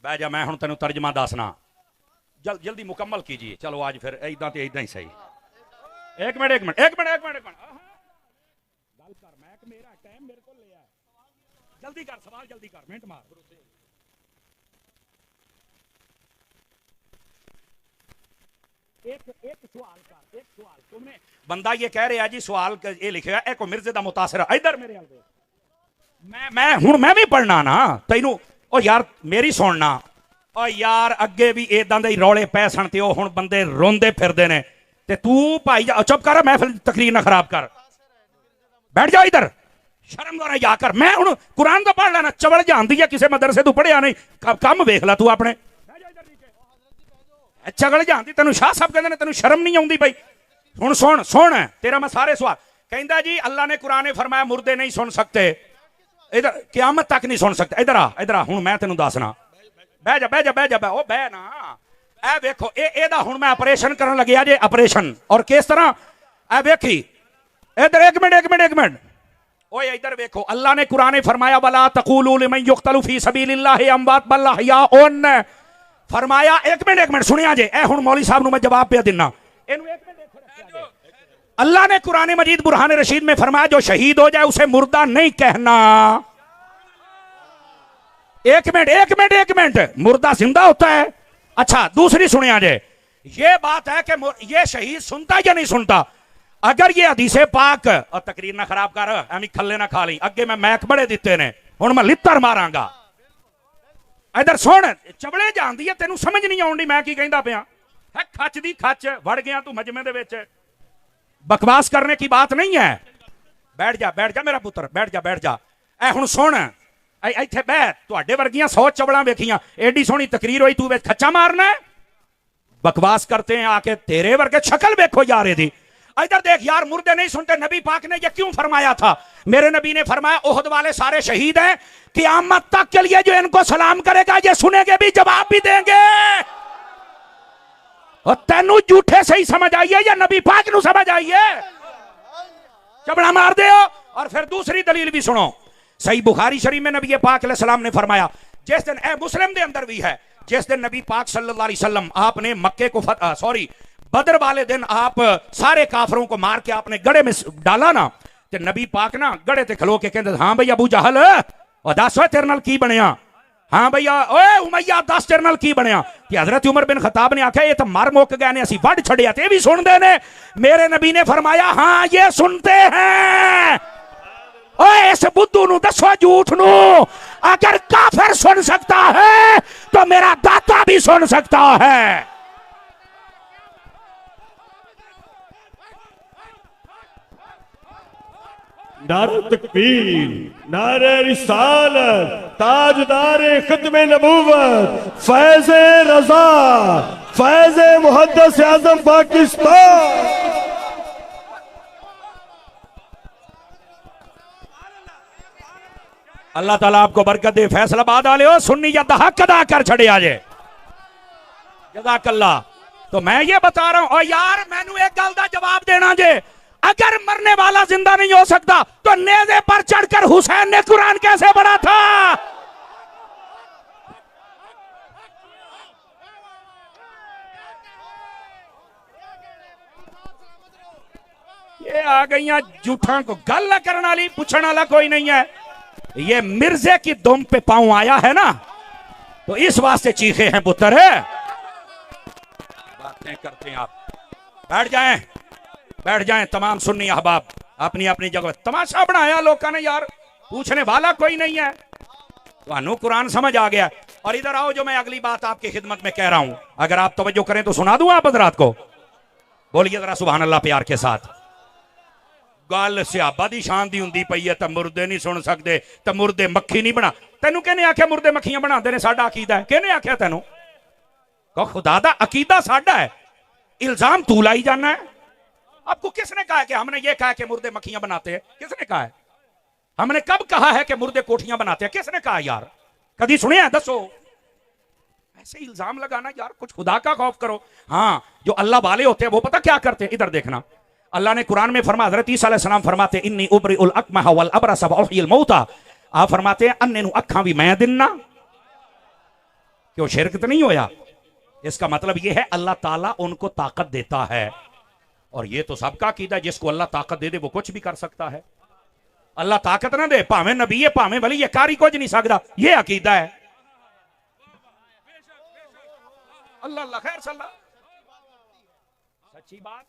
बह जा, मैं हुण तेनू तर्जमा दसना। जल्दी मुकम्मल कीजिए। चलो आज फिर इदा तो इदा ही सही। एक मिनट एक मिनट एक मिनट एक मिनट एक मिनट गल कर, मैं मेरा टाइम मेरे को लिया। जल्दी कर सवाल, जल्दी कर, मिनट मार। एक सवाल कर, एक सवाल। तुमने बंदा ये कह रहा जी सवाल ये लिखे एक मिर्जे का मुतासर इधर मेरे मैं हुण मैं भी पढ़ना ना तैनू। ओ यार मेरी सुनना। ओ यार अगे भी इदां दे रौले पै सन ते ओ हुण बंदे रोंदे फिरदे ने ते तू भाई चुप कर, मैं फिर तकरीर ना खराब कर। बैठ जा इधर, शर्म द्वारा जा कर। मैं हुण कुरान तो पढ़ लेना, चवल जानदी है किसी मदरसे तू पढ़िया नहीं। कम वेख ला तू अपने। चगल जानती तेन शाह साहब कहते तेन शर्म नहीं आती भाई। हुण सुन सुन तेरा मैं सारे सवाल। कहता जी अल्लाह ने कुरान ने फरमाया मुर्दे नहीं सुन सकते, इधर क़यामत तक नहीं सुन सकते। इधर आ हुण मैं तेन दसना। बह जा बह जा बह जा बह ओ बह ना। ए वेखो एदा हुण मैं ऑपरेशन करन लग्या जे, ऑपरेशन। और किस तरह ए वेखी इधर एक मिनट एक मिनट एक मिनट। ओए इधर वेखो अल्लाह ने कुरान ने फरमाया वला तक़ूलू लिमन युक़तलु फी सबीलिल्लाहि अमवात बल अहयाउन। फरमाया एक मिनट सुनिया जे। ए हुण मौली साहब नु मैं जवाब पे देना। अल्लाह ने कुरान मजीद बुरहान रशीद में फरमाया जो शहीद हो जाए उसे मुर्दा नहीं कहना। एक मिनट एक मिनट, मुर्दा जिंदा होता है। अच्छा दूसरी सुनिया जे, ये बात है कि ये शहीद सुनता या नहीं सुनता। अगर ये हदीसे पाक और तकरीर ना खराब कर, एवं खल्ले ना खा ली। अगे मैं मैक बड़े दिते ने, हुण मैं लित्तर मारांगा। इधर सुन, चबड़े जानदी है तेनू समझ नहीं आउंदी मैं की कहंदा पिया है। खच दी खच वड़ गया तू मजमे दे विच। बकवास करने की बात नहीं है। बैठ जा मेरा पुत्र, बैठ जा। ए हुण सुन, इत्थे बह। तुहाडे वर्गियां 100 चवड़ां वेखियां, एडी सोहनी तकरीर होई, तू विच खच्चा मारना है। बकवास करते हैं आके, तेरे वर्गे शक्ल वेखो यार इहदी। इधर देख यार, मुर्दे नहीं सुनते। नबी पाक ने ये क्यों फरमाया था? मेरे नबी ने फरमाया ओहद वाले सारे शहीद हैं, क़यामत तक के लिए जो इनको सलाम करेगा ये सुनेंगे भी, जवाब भी देंगे। और तेनू झूठे से ही समझ आइए या नबी पाक नू समझ आइए? चबड़ा मार दे। और फिर दूसरी दलील भी सुनो। सही बुखारी शरीफ में नबी पाक अलैहि सलाम ने फरमाया, जिस दिन ए मुस्लिम दे अंदर भी है, जिस दिन नबी पाक सल्लल्लाहु अलैहि वसल्लम आपने मक्के को बदर वाले दिन आप सारे काफरों को मार के आपने गड़े में डाला ना, ते नबी पाक ना गड़े ते खलो के कहते हाँ भैया अबू जहल और दस तेरे नाल की बनया। हाँ भैया ओए उमैया दस तेरे नाल की बनया। कि हजरत उमर बिन खताब ने आख्या ये तो मर मुक गए ने, असी वढ़ छड़िया ते भी सुनते ने। मेरे नबी ने फरमाया हाँ ये सुनते हैं। ओए इस बुद्धू नु दसो झूठ नु, अगर काफिर सुन सकता है तो मेरा दाता भी सुन सकता है। नारे तकबीर, नारे रिसालत, ताजदार खत्मे नबूवत, फैज़े रज़ा, फैज़े मुहद्दिस आज़म पाकिस्तान। अल्लाह ताला आपको बरकत दे। फैसलाबाद वाले हो सुन्नी या हक अदा कर छड़े आजे। जज़ाकल्लाह। तो मैं ये बता रहा हूं, और यार मैनू एक गल दा जवाब देना जे, अगर मरने वाला जिंदा नहीं हो सकता तो नेज़े पर चढ़कर हुसैन ने कुरान कैसे पढ़ा था? ये आ गई झूठा को गल करने वाली, पूछने वाला कोई नहीं है। ये मिर्जे की दुम पे पांव आया है ना, तो इस वास्ते चीखे हैं पुत्र। बातें करते हैं आप। बैठ जाएं तमाम सुन्नी अहबाब अपनी अपनी जगह। तमाशा बनाया लोगों ने यार, पूछने वाला कोई नहीं है। तो कुरान समझ आ गया। और इधर आओ, जो मैं अगली बात आपकी खिदमत में कह रहा हूं, अगर आप तवज्जो करें तो सुना दूं आप हजरात को। बोलिए जरा सुभान अल्लाह प्यार के साथ। गल सियाबा दी शान दी हुंदी पई है, तो मुर्दे नहीं सुन सकते, तो मुर्दे मक्खी नहीं बना। तेनू कहने आख्या मुर्दे मक्खियां बनाते ने? साडा अकीदा है। कहने आख्या तेनू? कहो खुदा दा अकीदा साडा है, इल्जाम तू लाई जाना है। आपको किसने कहा है कि हमने ये कहा कि मुर्दे मक्खियां बनाते हैं? किसने कहा है? हमने कब कहा है कि मुर्दे कोठियां बनाते हैं? किसने कहा यार? कभी सुने हैं? दसो। ऐसे इल्जाम लगाना यार, कुछ खुदा का खौफ करो। हाँ जो अल्लाह वाले होते हैं वो पता क्या करते हैं? इधर देखना, अल्लाह ने कुरान में फरमाया, हज़रत ईसा अलैहिस्सलाम फरमाते इन्नी उबरिउल अकमह वल अबरस व उहयिल मौता। आप फरमाते हैं अन्ने नु अखां भी मैं दिन्ना, क्यों शिरक तो नहीं होया। इसका मतलब यह है अल्लाह ताला उनको ताकत देता है, और ये तो सबका अकीदा है, जिसको अल्लाह ताकत दे दे वो कुछ भी कर सकता है। अल्लाह ताकत ना दे, भावें नबी है भावें वली, ये कारी कुछ नहीं सकता, ये अकीदा है। अल्लाह अल्लाह खैर सल्ला। सच्ची बात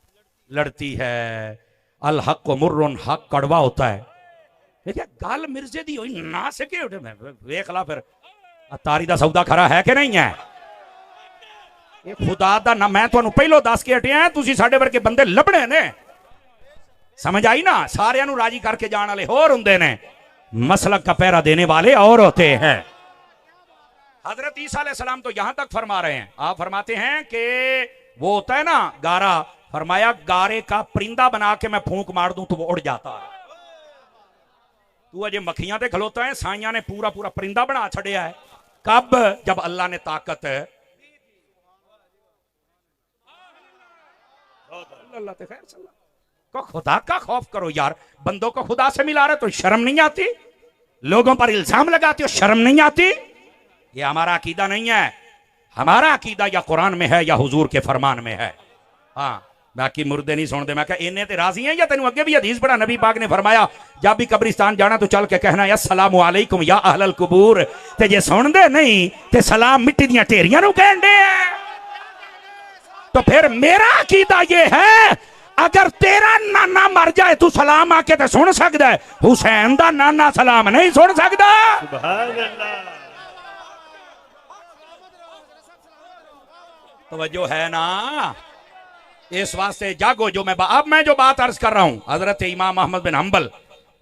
लड़ती है। अल हक मुर्रुन, हक कड़वा होता है। देखिए गल मिर्जे दी होई ना सके उठे मैं वेख ला फिर तारी दा सौदा खरा है कि नहीं है। ये खुदा दा ना मैं तुहानू पहलो दस के हटिया, तुसी साडे वर्गे बंदे लभणे ने, समझ आई ना। सारियां नू राजी करके जाने वाले होर हुंदे ने, मसलक का पहरा देने वाले और होते हैं। हजरत ईसा अलैहिस्सलाम तो यहां तक फरमा रहे हैं, आप फरमाते हैं कि वो होता है ना गारा, फरमाया गारे का परिंदा बना के मैं फूंक मार दूं तो वो उड़ जाता है। तू अजे मक्खियां ते खलोता है, साइयां ने पूरा पूरा परिंदा बना छड़िया है। कब? जब अल्लाह ने ताकत अल्लाह ते खैर को खुदा का खौफ करो यार। बंदों को खुदा से मिला रहे तो शर्म नहीं आती? लोगों पर इल्जाम लगाते हो, शर्म नहीं आती? ये हमारा अकीदा नहीं है। हमारा अकीदा या कुरान में है या हुजूर के फरमान में है। हाँ, बाकी मुर्दे नहीं सुनते। मैं कहा इन्हें ते राजी हैं या तेन अगे भी हदीस पढ़ा, नबी पाक ने फरमाया जब भी कब्रिस्तान जाना तो चल के कहना अस्सलामु अलैकुम या अहलल कुबूर, ते जे सुनदे नहीं ते सलाम मिट्टी दियां ढेरियां नूं कहंदे हैं। तो फिर मेरा अकीदा ये है, अगर तेरा नाना मर जाए तू सलाम आके तो सुन सकता है, हुसैन दा नाना सलाम नहीं सुन सकता। सुभान अल्लाह। तवज्जो है ना। इस वास्ते जागो। जो अब मैं जो बात अर्ज कर रहा हूं, हजरत इमाम अहमद बिन हंबल,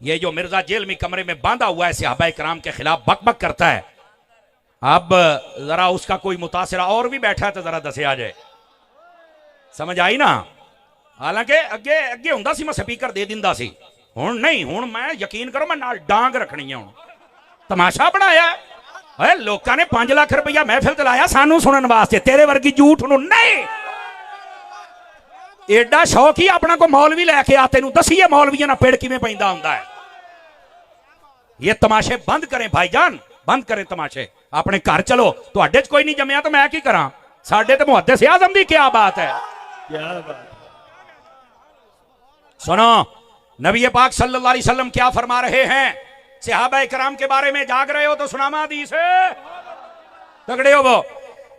ये जो मिर्जा जेल में कमरे में बांधा हुआ है सहाबाए किराम के खिलाफ बक बक करता है, अब जरा उसका कोई मुतासिरा और भी बैठा है तो जरा दसे आ जाए। समझ आई ना। हालांकि अगे अगे हुंदा सी मैं स्पीकर दे दिंदा सी, हुण नहीं। हुण मैं यकीन करो मैं नाल डांग रखनी है। हुण तमाशा बनाया है लोगों ने 5 लाख रुपया महफिल ते लाया सानू सुनने वास्ते, तेरे वर्गी झूठ नूं नहीं। एडा शौक ही अपना को मौलवी लैके आ, तेनू दसीए मौलवियां ना पेड़ किवें पैंदा हुंदा है। ये तमाशे बंद करें भाईजान, बंद करें तमाशे। अपने घर चलो। तुहाडे च कोई नहीं जम्मिया तो मैं की करा? साडे ते मुहद्दिस आज़म दी क्या बात है। क्या बात। सुनो नबी पाक सल्लल्लाहु अलैहि वसल्लम क्या फरमा रहे हैं सहाबाए किराम के बारे में। जाग रहे हो तो सुनामा हदीस है, तगड़े हो वो।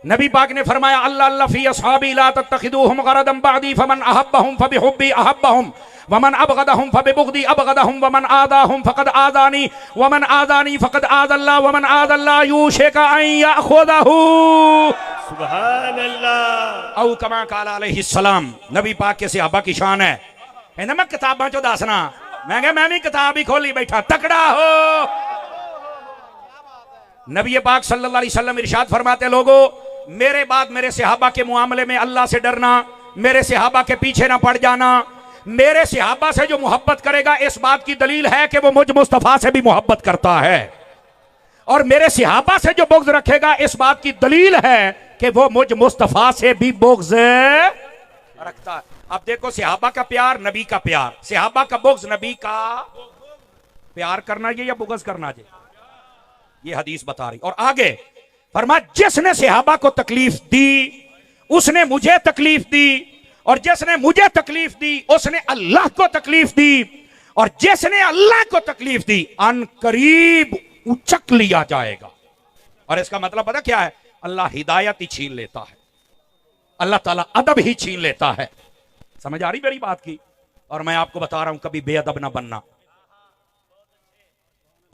नबी पाक ने फरमाया अल्लाह अल्लाह फी अस्हाबी ला तत्तखिदूहुम गरदम बअदी फमन अहब्बहुम फबिहुब्बी अहब्बहुम वमन अबगदहुम फबिबुगदी अबगदहुम वमन आदाहुम फकद आदानी वमन आदानी फकद आदल्लाह वमन आदल्लाह यूशिका अन याखुदहू। सुभान अल्लाह। औ कमा काला अलैहि सलाम। नबी पाक के सहाबा की शान है। कहना मैं किताबां चो दसना, मैं क्या मैं भी किताब ही खोली बैठा। तकड़ा हो। नबी पाक सल्लल्लाहु अलैहि वसल्लम इरशाद फरमाते लोगों मेरे बाद मेरे सहाबा के मुआमले में अल्लाह से डरना, मेरे सहाबा के पीछे ना पड़ जाना। मेरे सहाबा से जो मोहब्बत करेगा इस बात की दलील है कि वो मुझ मुस्तफा से भी मोहब्बत करता है, और मेरे सहाबा से जो बुग़्ज़ रखेगा इस बात की दलील है कि वो मुझ मुस्तफा से भी बुग़्ज़ रखता है। अब देखो सहाबा का प्यार, नबी का प्यार, सहाबा का बुग़्ज़, नबी का प्यार करना ये या बुग़्ज़ करना ये, ये हदीस बता रही। और आगे फरमा जिसने सहाबा को तकलीफ दी उसने मुझे तकलीफ दी, और जिसने मुझे तकलीफ दी उसने अल्लाह को तकलीफ दी, और जिसने अल्लाह को तकलीफ दी अन करीब उचक लिया जाएगा। और इसका मतलब पता क्या है? अल्लाह हिदायत ही छीन लेता है, अल्लाह ताला अदब ही छीन लेता है। समझ आ रही मेरी बात की? और मैं आपको बता रहा हूं कभी बेअदब ना बनना।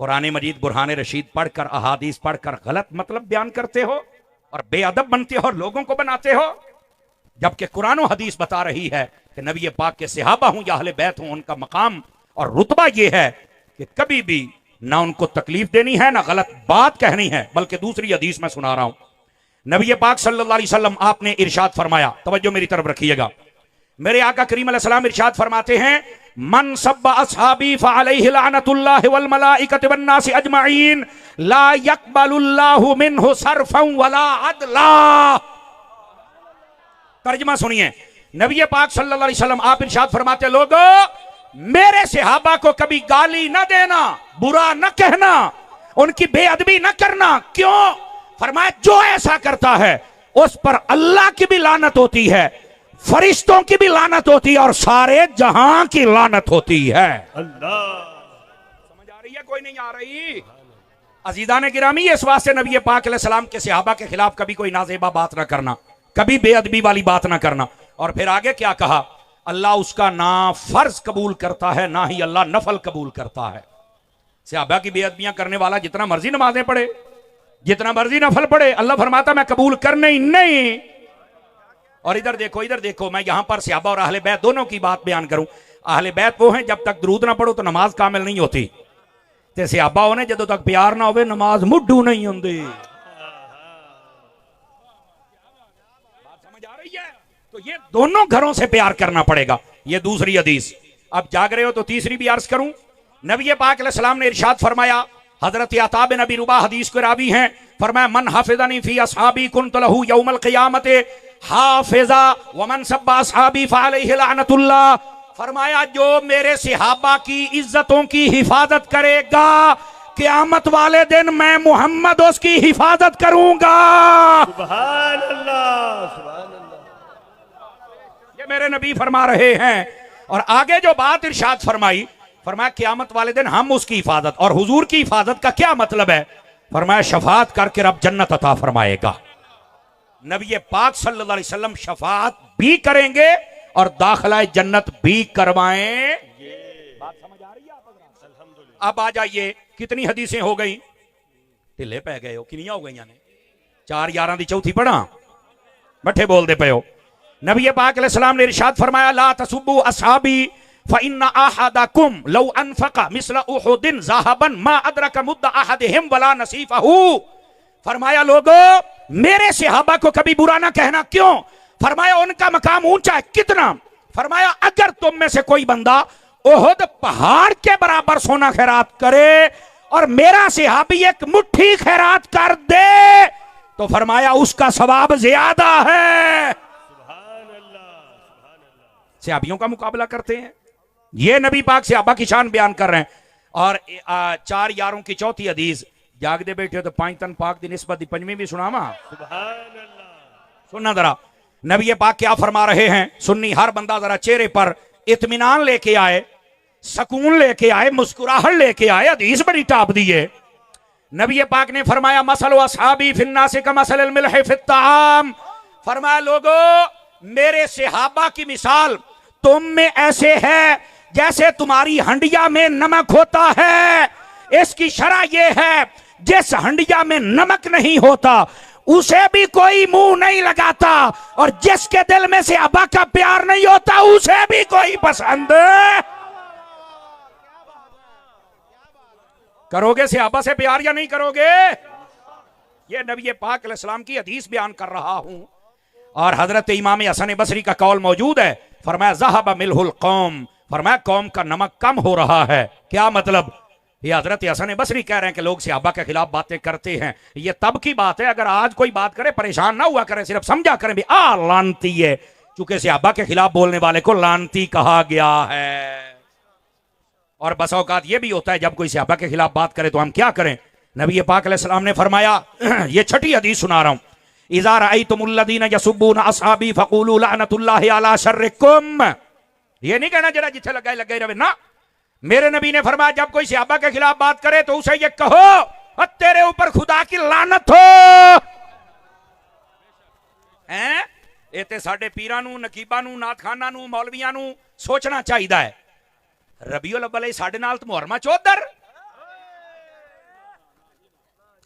कुरान मजीद बुरहान रशीद पढ़कर अहादीस पढ़कर गलत मतलब बयान करते हो और बेअदब बनते हो और लोगों को बनाते हो, जबकि कुरान और हदीस बता रही है कि नबी पाक के सहाबा हूं या अहले बैत हूं, उनका मकाम और रुतबा यह है कि कभी भी ना उनको तकलीफ देनी है ना गलत बात कहनी है। बल्कि दूसरी हदीस में सुना रहा हूं, नबी पाक सल्लल्लाहु अलैहि वसल्लम आपने इरशाद फरमाया, तवज्जो मेरी तरफ रखिएगा। मेरे आका करीम अलैहिस्सलाम इरशाद फरमाते हैं मन सब्बा अस्हाबी फअलैहि लानतुल्लाहि वल मलाइकति वन नासि अजमईन ला यक़बलुल्लाहु मिन्हु सर्फन वला अदला। तर्जुमा सुनिए, नबी पाक सल्लल्लाहु अलैहि वसल्लम आप इरशाद फरमाते लोगों मेरे सहाबा को कभी गाली न देना, बुरा न कहना, उनकी बेअदबी न करना। क्यों? फरमाया जो ऐसा करता है उस पर अल्लाह की भी लानत होती है, फरिश्तों की भी लानत होती है और सारे जहां की लानत होती है। अल्लाह, समझ आ रही है? कोई नहीं आ रही? अजीजा ने गिरामी, इस वास्ते नबी पाक अलैहिस्सलाम के सहाबा के खिलाफ कभी कोई नाजेबा बात ना करना, कभी बेअदबी वाली बात ना करना। और फिर आगे क्या कहा? अल्लाह उसका ना फर्ज कबूल करता है ना ही अल्लाह नफल कबूल करता है। सहाबा की बेअदबियां करने वाला जितना मर्जी नमाजें पढ़े, जितना मर्जी नफल पढ़े, अल्लाह फरमाता मैं कबूल करने ही नहीं। और इधर देखो, मैं यहां पर सहाबा और अहले बैत दोनों की बात बयान करूं। अहले बैत वो हैं जब तक दरूद ना पढ़ो तो नमाज कामिल नहीं होती, ते सहाबा होने जदों तक प्यार ना होवे नमाज मुड्ढू नहीं होंदी। बात समझ आ रही है? तो ये दोनों घरों से प्यार करना पड़ेगा। ये दूसरी हदीस। अब जाग रहे हो तो तीसरी भी अर्ज करूं। नबी पाक अलैहिस्सलाम ने इरशाद फरमाया, हजरत अता बिन अबी रुबा हदीस के रावी हैं, फरमाया मन हाफिज़नी फी असहाबी कुन्त लहू यौमल क़ियामत हाफिज़ा व मन सब्बा असहाबी फअलैहि लअनतुल्लाह। फरमाया जो मेरे सहाबा की इज्जतों की हिफाजत करेगा, क़यामत वाले दिन मैं मोहम्मद उसकी हिफाजत करूंगा। सुभान अल्लाह, सुभान अल्लाह। ये मेरे नबी फरमा रहे हैं। और आगे जो बात इरशाद फरमाई, फरमाया क़यामत वाले दिन हम उसकी हिफाजत। और हुजूर की हिफाजत का क्या मतलब है? फरमाया शफाअत करके रब जन्नत अता फरमाएगा। नबी पाक सल्लल्लाहु अलैहि वसल्लम शफाअत भी करेंगे और दाखिला जन्नत भी करवाएं। बात समझ आ रही है आप? अब आ जाइए, कितनी हदीसें हो गई? ढिले पै गए हो, कितनी हो गई ने? 4 11 दी चौथी पढ़ा, बट्ठे बोलते पे हो। नबी पाक अलैहिस्सलाम ने इरशाद फरमाया ला तसुब्बु असहाबी फ़इन्ना अहदकुम लौ अनफ़क़ मिस्ल उहुदिन ज़हबन मा अदरक मुद्द अहदिहिम वला नसीफ़हु। फरमाया लोगों मेरे सहाबा को कभी बुरा ना कहना। क्यों? फरमाया उनका मकाम ऊंचा है। कितना? फरमाया अगर तुम में से कोई बंदा उहुद पहाड़ के बराबर सोना खैरात करे और मेरा सहाबी एक मुट्ठी खैरात कर दे तो फरमाया उसका सवाब ज्यादा है। सहाबियों का मुकाबला करते हैं। ये नबी पाक सहाबा की शान बयान कर रहे हैं। और 4 यारों की चौथी हदीस, जागदे बैठे हो तो 5 तन पाक दी निस्बत दी पंजवीं भी सुनावा। सुनना जरा नबी पाक क्या फरमा रहे हैं। सुन्नी हर बंदा जरा चेहरे पर इत्मीनान लेके आए, सुकून लेके आए, मुस्कुराहट लेके आए। हदीस बड़ी टाप दी है। नबी पाक ने फरमाया मसलु असहाबी फिन्नासि कमसलिल मिल्हि फित्ताम। फरमाया लोगों मेरे सहाबा की मिसाल तुम में ऐसे है जैसे तुम्हारी हंडिया में नमक होता है। इसकी शरह यह है जिस हंडिया में नमक नहीं होता उसे भी कोई मुंह नहीं लगाता, और जिसके दिल में से सहाबा का प्यार नहीं होता उसे भी कोई पसंद। करोगे सहाबा से प्यार या नहीं करोगे? ये नबी पाक अलैहिस्सलाम की हदीस बयान कर रहा हूं। और हजरत इमाम हसन बसरी का कौल मौजूद है। फरमाया ज़हब मिलहुल कौम, फरमाया कौम का नमक कम हो रहा है। क्या मतलब? ये हजरत हसन बसरी कह रहे हैं कि लोग सहाबा के खिलाफ बातें करते हैं। ये तब की बात है, अगर आज कोई बात करे परेशान ना हुआ करे, सिर्फ समझा करें भी लानती है, चूंकि सहाबा के खिलाफ बोलने वाले को लानती कहा गया है। और बस औकात ये भी होता है जब कोई सहाबा के खिलाफ बात करे तो हम क्या करें। नबी पाक अलैहिस्सलाम ने फरमाया, ये छठी हदीस सुना रहा हूं, इज़ा रअयतुमुल्लज़ीना यसुब्बूना असहाबी फक़ूलू लअनतुल्लाहि अला शर्रिकुम। ये नहीं कहना जरा जिथे लगे रहे ना। मेरे नबी ने फरमाया जब कोई सहाबा के खिलाफ बात करे तो उसे ये कहो तेरे ऊपर खुदा की लानत हो। हैं ये ते साडे पीरां नूं, नकीबां नूं, नाथखानां नूं, मौलवियां नूं सोचना चाहिए है। रबीउल अव्वल साडे नाल तो मुहर्रमा चौधर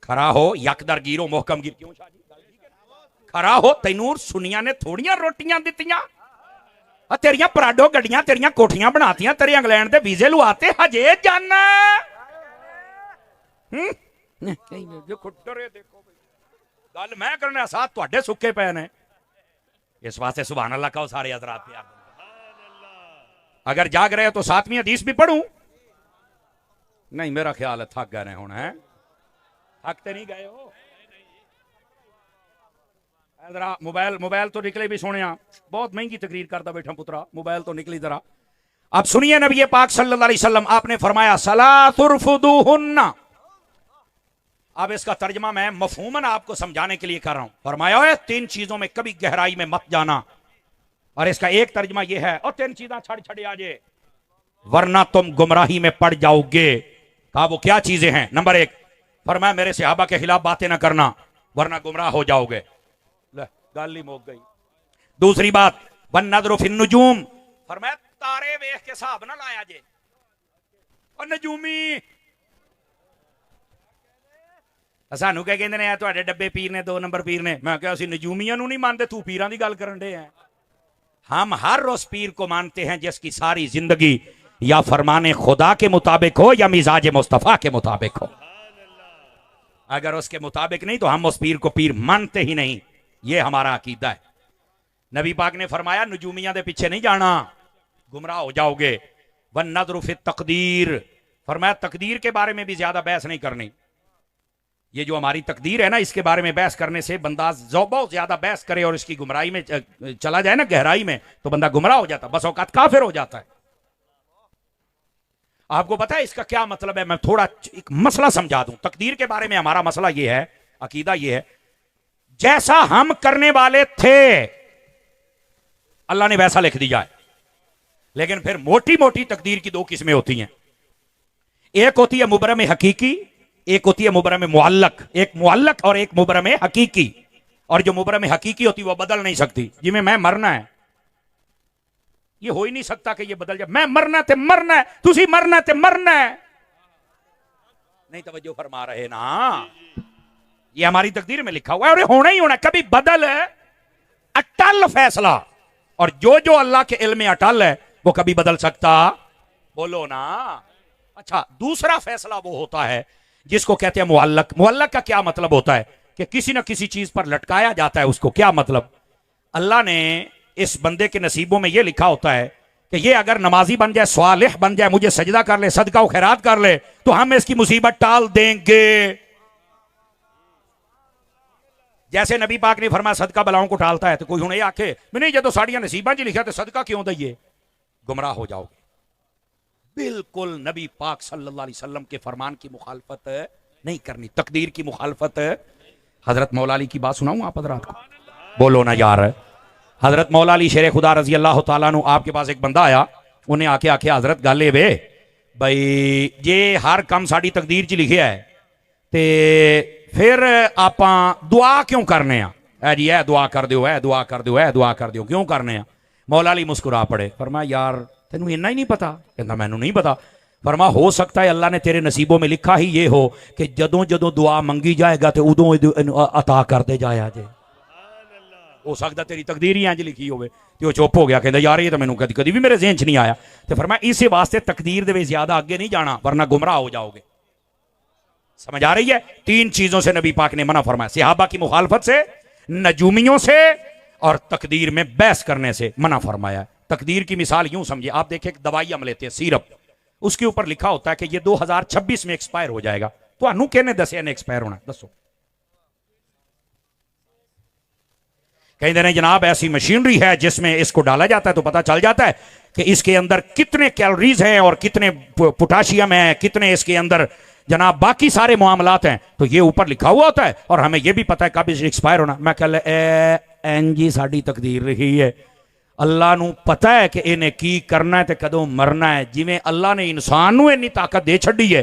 खरा हो, यकदर गिरो मोहकम गिर। क्यों शाह जी खरा हो, तैनूर सुनिया ने थोड़ियां रोटियां दित्तियां, तेरियां पराडो गड्डियां, तेरियां कोठियां बनातियां, तेरे इंग्लैंड दे वीजे लुआते, हजे जाना। गल मैं करना साथ तुहाडे सुक्के पे ने। इस वास्ते सुभान अल्लाह कहो सारे हजरात पे। अगर जाग रहे हो तो 7वीं हदीस भी पढ़ूं? नहीं, मेरा ख्याल है थक गए हुण। है थकते नहीं गए हो? जरा मोबाइल तो निकले भी सोने, बहुत महंगी तकरीर करता बैठा पुत्रा, मोबाइल तो निकली जरा। अब सुनिए नबी पाक सल्लल्लाहु अलैहि वसल्लम आपने फरमाया सलातुरफुदुहुन्ना, अब इसका तर्जमा मैं मफहूमन आपको समझाने के लिए कर रहा हूं। फरमाया है 3 चीजों में कभी गहराई में मत जाना, और इसका एक तर्जमा यह है, और 3 चीजें छड़ छड़े आजे वरना तुम गुमराही में पड़ जाओगे। कहा वो क्या चीजें हैं? नंबर 1 फरमाया मेरे सहाबा के खिलाफ बातें ना करना वरना गुमराह हो जाओगे। गाली मोक गई। दूसरी बात वन नजर फिन नुजूम, फरमाया तारे वेख के हिसाब ना लाया जे, और नजूमी सानू क्या कहते हैं तुहाडे डब्बे पीर ने 2 नंबर पीर ने। मैं क्या असी नजूमियां नहीं मानते, तू पीरां दी गल करन दे हैं। हम हर उस पीर को मानते हैं जिसकी सारी जिंदगी या फरमाने खुदा के मुताबिक हो या मिजाज मुस्तफा के मुताबिक हो। अगर उसके मुताबिक नहीं तो हम उस पीर को पीर मानते ही नहीं। यह हमारा अकीदा है। नबी पाक ने फरमाया नजूमियां दे पीछे नहीं जाना, गुमराह हो जाओगे। वन नज़र फी तकदीर, फरमाया तकदीर के बारे में भी ज्यादा बहस नहीं करनी। ये जो हमारी तकदीर है ना, इसके बारे में बहस करने से बंदा बहुत ज्यादा बहस करे और इसकी गुमराही में चला जाए ना, गहराई में, तो बंदा गुमराह हो जाता, बस औकात काफिर हो जाता है। आपको पता है इसका क्या मतलब है? मैं थोड़ा एक मसला समझा दूं। तकदीर के बारे में हमारा मसला यह है, अकीदा यह है, जैसा हम करने वाले थे अल्लाह ने वैसा लिख दिया है। लेकिन फिर मोटी मोटी तकदीर की 2 किस्में होती हैं। एक होती है मुबरम हकीकी, एक होती है मुबरम मुअल्लक। एक मुअल्लक और एक मुबरम हकीकी। और जो मुबरम हकीकी होती है वो बदल नहीं सकती। जिसमें मैं मरना है, ये हो ही नहीं सकता कि ये बदल जाए। मैं मरना ते मरना है, तुसी मरना ते मरना है। नहीं तवज्जो फरमा रहे ना, ये हमारी तकदीर में लिखा हुआ है और होना ही होना। कभी बदल है, अटल फैसला, और जो जो अल्लाह के इल्म में अटल है वो कभी बदल सकता? बोलो ना। अच्छा, दूसरा फैसला वो होता है जिसको कहते हैं मुअल्लक। मुअल्लक का क्या मतलब होता है? कि किसी ना किसी चीज पर लटकाया जाता है उसको। क्या मतलब? अल्लाह ने इस बंदे के नसीबों में यह लिखा होता है कि ये अगर नमाजी बन जाए, स्वालिह बन जाए, मुझे सजदा कर ले, सदका और खैरात कर ले, तो हम इसकी मुसीबत टाल देंगे। जैसे नबी पाक ने फरमाया सदका बलाओं को टालता है। तो कोई हुणे आखे नहीं जो साड़ियां नसीबा जी लिखा तो सदका क्यों दइए? गुमराह हो जाओगे। बिल्कुल नबी पाक सल्लल्लाहु अलैहि वसल्लम के फरमान की मुखालफत नहीं करनी, तकदीर की मुखालफत। हजरत मौला अली की बात सुनाऊं आप हजरात को? बोलो ना यार। हजरत मौला अली शेर खुदा रजी अल्लाह तआला अन्हु, आपके पास एक बंदा आया, उन्हें आके आखे हजरत गल वे भाई जे हर काम साड़ी तकदीर च लिखिया है ते फिर आप दुआ क्यों करने आ जी? है दुआ कर दो, है दुआ कर दो, है दुआ कर दो, क्यों करने आ? मौला अली मुस्कुरा पड़े। फरमाया यार तेनू इन्ना ही नहीं पता? कहता मैनू नहीं पता। फरमा हो सकता है अल्लाह ने तेरे नसीबों में लिखा ही ये हो कि जदों जदों दुआ मंगी जाएगा तो उदों अता करते जाया जे। हो सकता तेरी तकदीर ही इंज लिखी होवे। ते वो चुप हो गया, कहता यार ये तो मैनू कदी कदी भी मेरे ज़हन च नहीं आया। तो फरमाया इस वास्ते तकदीर दे ज्यादा आगे नहीं जाना वरना गुमराह हो जाओगे। समझ आ रही है? 3 चीजों से नबी पाक ने मना फरमाया, सहाबा की मुखालफत से, नजूमियों से, और तकदीर में बहस करने से मना फरमाया। तकदीर की मिसाल यूं समझिए, आप देखिए एक दवाई हम लेते हैं सिरप, उसके ऊपर लिखा होता है कि ये 2026 में एक्सपायर हो जाएगा। तो अनु कहने दसिया ने एक्सपायर होना? दसो। कहते हैं जनाब ऐसी मशीनरी है जिसमें इसको डाला जाता है तो पता चल जाता है कि इसके अंदर कितने कैलोरीज हैं और कितने पोटाशियम है, कितने इसके अंदर जनाब बाकी सारे मामलात हैं। तो ये ऊपर लिखा हुआ होता है और हमें ये भी पता है कब एक्सपायर होना। मैं कह एन जी साड़ी तकदीर रही है। अल्लाह नू पता है कि इन्हें की करना है ते कदों मरना है। जिवें अल्लाह ने इंसान नू इन्नी ताकत दे छड़ी है,